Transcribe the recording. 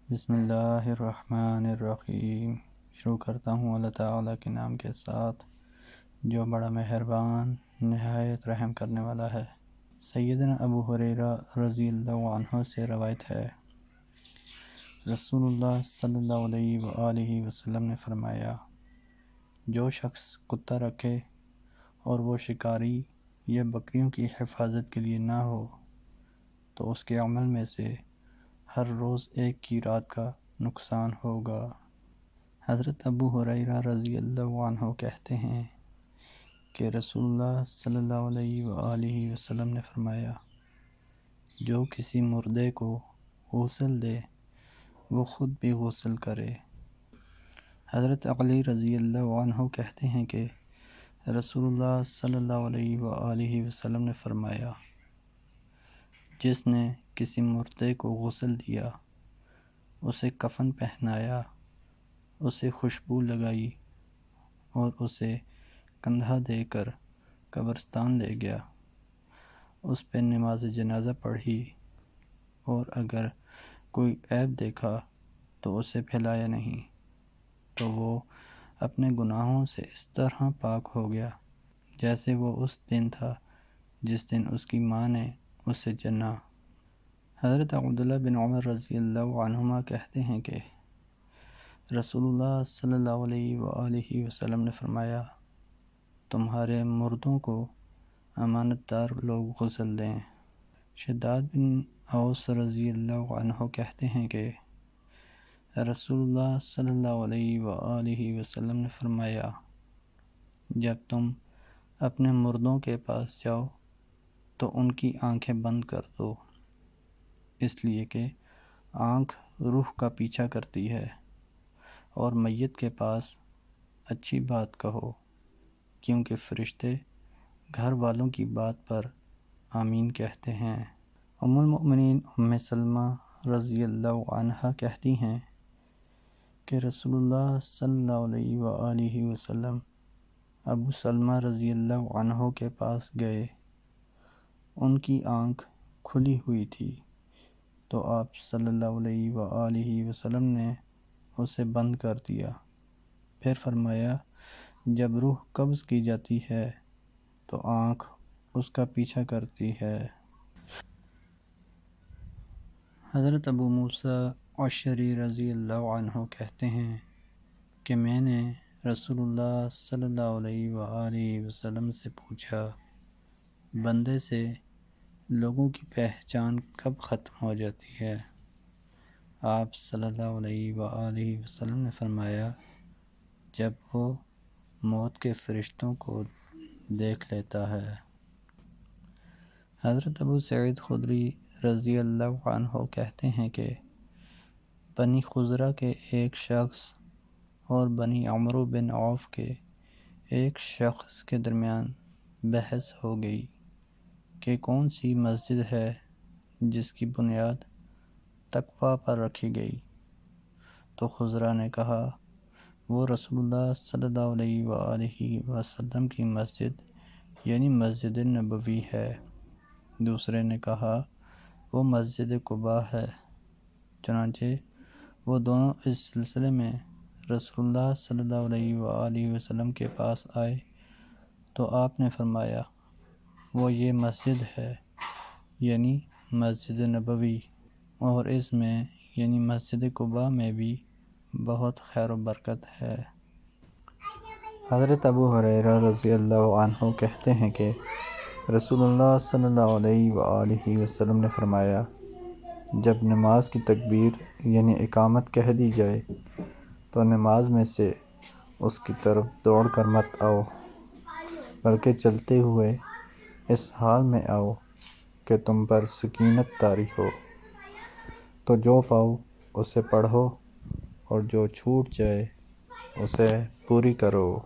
بسم اللہ الرحمن الرحیم۔ شروع کرتا ہوں اللہ تعالیٰ کے نام کے ساتھ جو بڑا مہربان نہایت رحم کرنے والا ہے۔ سیدنا ابو ہریرہ رضی اللہ عنہ سے روایت ہے، رسول اللہ صلی اللہ علیہ وآلہ وسلم نے فرمایا، جو شخص کتا رکھے اور وہ شکاری یا بکریوں کی حفاظت کے لیے نہ ہو تو اس کے عمل میں سے ہر روز ایک کی رات کا نقصان ہوگا۔ حضرت ابو ہریرہ رضی اللہ عنہ کہتے ہیں کہ رسول اللہ صلی اللہ علیہ وآلہ وسلم نے فرمایا، جو کسی مردے کو غسل دے وہ خود بھی غسل کرے۔ حضرت علی رضی اللہ عنہ کہتے ہیں کہ رسول اللہ صلی اللہ علیہ وآلہ وسلم نے فرمایا، جس نے کسی مردے کو غسل دیا، اسے کفن پہنایا، اسے خوشبو لگائی اور اسے کندھا دے کر قبرستان لے گیا، اس پہ نماز جنازہ پڑھی اور اگر کوئی عیب دیکھا تو اسے پھیلایا نہیں، تو وہ اپنے گناہوں سے اس طرح پاک ہو گیا جیسے وہ اس دن تھا جس دن اس کی ماں نے اسے جنا۔ حضرت عبداللہ بن عمر رضی اللہ عنہما کہتے ہیں کہ رسول اللہ صلی اللہ علیہ وآلہ وسلم نے فرمایا، تمہارے مردوں کو امانت دار لوگ غسل دیں۔ شداد بن اوس رضی اللہ عنہ کہتے ہیں کہ رسول اللہ صلی اللہ علیہ وآلہ وسلم نے فرمایا، جب تم اپنے مردوں کے پاس جاؤ تو ان کی آنکھیں بند کر دو، اس لیے کہ آنکھ روح کا پیچھا کرتی ہے، اور میت کے پاس اچھی بات کہو کیونکہ فرشتے گھر والوں کی بات پر آمین کہتے ہیں۔ ام المؤمنین ام سلمہ رضی اللہ عنہا کہتی ہیں کہ رسول اللہ صلی اللہ علیہ وآلہ وسلم ابو سلمہ رضی اللہ عنہ کے پاس گئے، ان کی آنکھ کھلی ہوئی تھی تو آپ صلی اللہ علیہ وآلہ وسلم نے اسے بند کر دیا، پھر فرمایا، جب روح قبض کی جاتی ہے تو آنکھ اس کا پیچھا کرتی ہے۔ حضرت ابو موسیٰ اشعری رضی اللہ عنہ کہتے ہیں کہ میں نے رسول اللہ صلی اللہ علیہ وآلہ وسلم سے پوچھا، بندے سے لوگوں کی پہچان کب ختم ہو جاتی ہے؟ آپ صلی اللہ علیہ وآلہ وسلم نے فرمایا، جب وہ موت کے فرشتوں کو دیکھ لیتا ہے۔ حضرت ابو سعید خدری رضی اللہ عنہ کہتے ہیں کہ بنی خزرہ کے ایک شخص اور بنی عمرو بن عوف کے ایک شخص کے درمیان بحث ہو گئی کہ کون سی مسجد ہے جس کی بنیاد تقویٰ پر رکھی گئی، تو خزرہ نے کہا، وہ رسول اللہ صلی اللہ علیہ وآلہ وسلم کی مسجد یعنی مسجد نبوی ہے۔ دوسرے نے کہا، وہ مسجد قباء ہے۔ چنانچہ وہ دونوں اس سلسلے میں رسول اللہ صلی اللہ علیہ وآلہ وسلم کے پاس آئے تو آپ نے فرمایا، وہ یہ مسجد ہے یعنی مسجد نبوی، اور اس میں یعنی مسجد قباء میں بھی بہت خیر و برکت ہے۔ حضرت ابو ہریرہ رضی اللہ عنہ کہتے ہیں کہ رسول اللہ صلی اللہ علیہ وآلہ وسلم نے فرمایا، جب نماز کی تکبیر یعنی اقامت کہہ دی جائے تو نماز میں سے اس کی طرف دوڑ کر مت آؤ، بلکہ چلتے ہوئے اس حال میں آؤ کہ تم پر سکینت طاری ہو، تو جو پاؤ اسے پڑھو اور جو چھوٹ جائے اسے پوری کرو۔